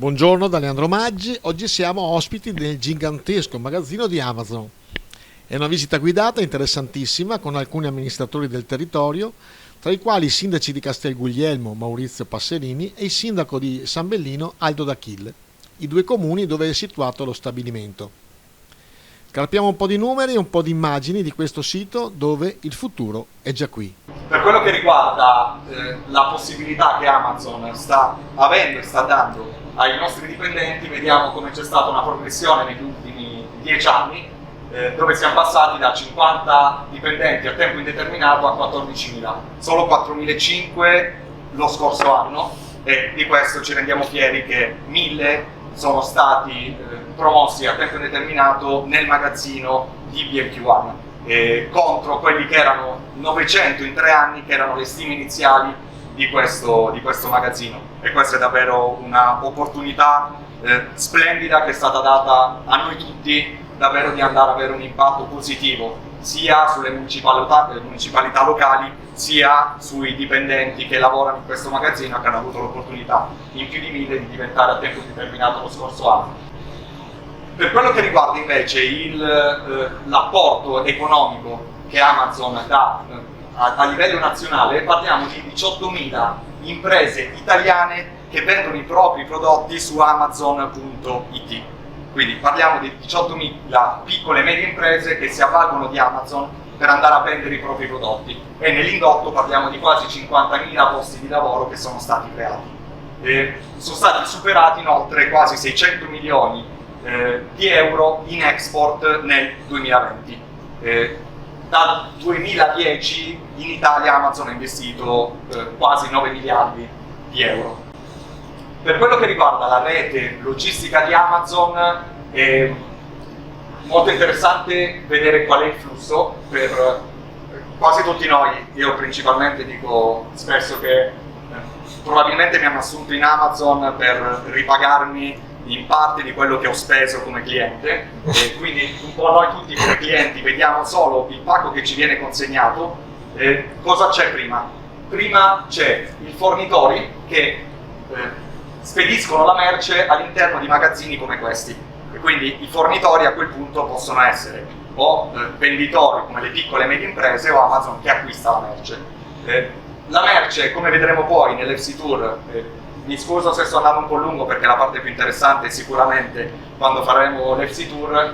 Buongiorno da Leandro Maggi, oggi siamo ospiti del gigantesco magazzino di Amazon. È una visita guidata interessantissima con alcuni amministratori del territorio, tra i quali i sindaci di Castel Guglielmo Maurizio Passerini e il sindaco di San Bellino Aldo D'Achille, i due comuni dove è situato lo stabilimento. Scalpiamo un po' di numeri e un po' di immagini di questo sito dove il futuro è già qui. Per quello che riguarda la possibilità che Amazon sta avendo e sta dando ai nostri dipendenti, vediamo come c'è stata una progressione negli ultimi 10 anni, dove siamo passati da 50 dipendenti a tempo indeterminato a 14.000, solo 4.500 lo scorso anno, e di questo ci rendiamo fieri che 1.000 sono stati promossi a tempo indeterminato nel magazzino di B&Q One, contro quelli che erano 900 in 3 anni, che erano le stime iniziali di questo magazzino. E questa è davvero una opportunità splendida che è stata data a noi tutti, davvero di andare ad avere un impatto positivo sia sulle municipalità locali, sia sui dipendenti che lavorano in questo magazzino, che hanno avuto l'opportunità in più di 1.000 di diventare a tempo determinato lo scorso anno. Per quello che riguarda invece l'apporto economico che Amazon dà a livello nazionale, parliamo di 18.000 imprese italiane che vendono i propri prodotti su Amazon.it. Quindi parliamo di 18.000 piccole e medie imprese che si avvalgono di Amazon per andare a vendere i propri prodotti, e nell'indotto parliamo di quasi 50.000 posti di lavoro che sono stati creati. Sono stati superati inoltre quasi 600 milioni di euro in export nel 2020. Dal 2010 in Italia Amazon ha investito quasi 9 miliardi di euro. Per quello che riguarda la rete logistica di Amazon, è molto interessante vedere qual è il flusso per quasi tutti noi. Io principalmente dico spesso che probabilmente mi hanno assunto in Amazon per ripagarmi in parte di quello che ho speso come cliente, e quindi un po' noi tutti come clienti vediamo solo il pacco che ci viene consegnato. Cosa c'è prima? Prima c'è i fornitori che spediscono la merce all'interno di magazzini come questi, e quindi i fornitori a quel punto possono essere o venditori come le piccole e medie imprese, o Amazon che acquista la merce. La merce, come vedremo poi nell'FC Tour, mi scuso se sto andando un po' lungo perché la parte più interessante è sicuramente quando faremo l'FC Tour,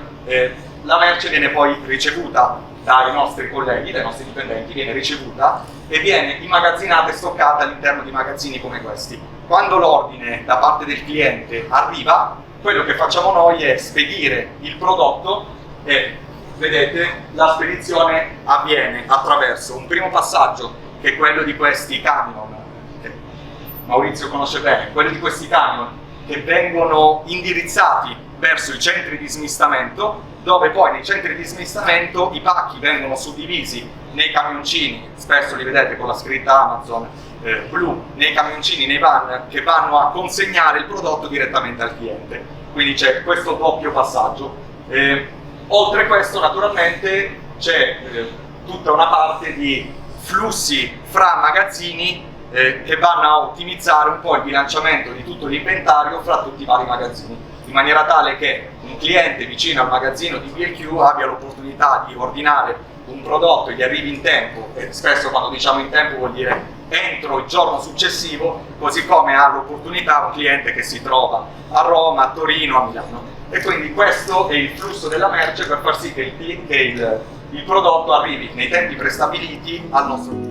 la merce viene poi ricevuta dai nostri colleghi, dai nostri dipendenti, viene ricevuta e viene immagazzinata e stoccata all'interno di magazzini come questi. Quando l'ordine da parte del cliente arriva, quello che facciamo noi è spedire il prodotto, e vedete la spedizione avviene attraverso un primo passaggio che è quello di questi camion, che Maurizio conosce bene, quello di questi camion che vengono indirizzati verso i centri di smistamento, dove poi nei centri di smistamento i pacchi vengono suddivisi nei camioncini, spesso li vedete con la scritta Amazon blu, nei camioncini, nei van che vanno a consegnare il prodotto direttamente al cliente. Quindi c'è questo doppio passaggio. Oltre a questo naturalmente c'è tutta una parte di flussi fra magazzini che vanno a ottimizzare un po' il bilanciamento di tutto l'inventario fra tutti i vari magazzini, in maniera tale che un cliente vicino al magazzino di B&Q abbia l'opportunità di ordinare un prodotto e gli arrivi in tempo, e spesso quando diciamo in tempo vuol dire entro il giorno successivo, così come ha l'opportunità un cliente che si trova a Roma, a Torino, a Milano. E quindi questo è il flusso della merce per far sì che il prodotto arrivi nei tempi prestabiliti al nostro cliente.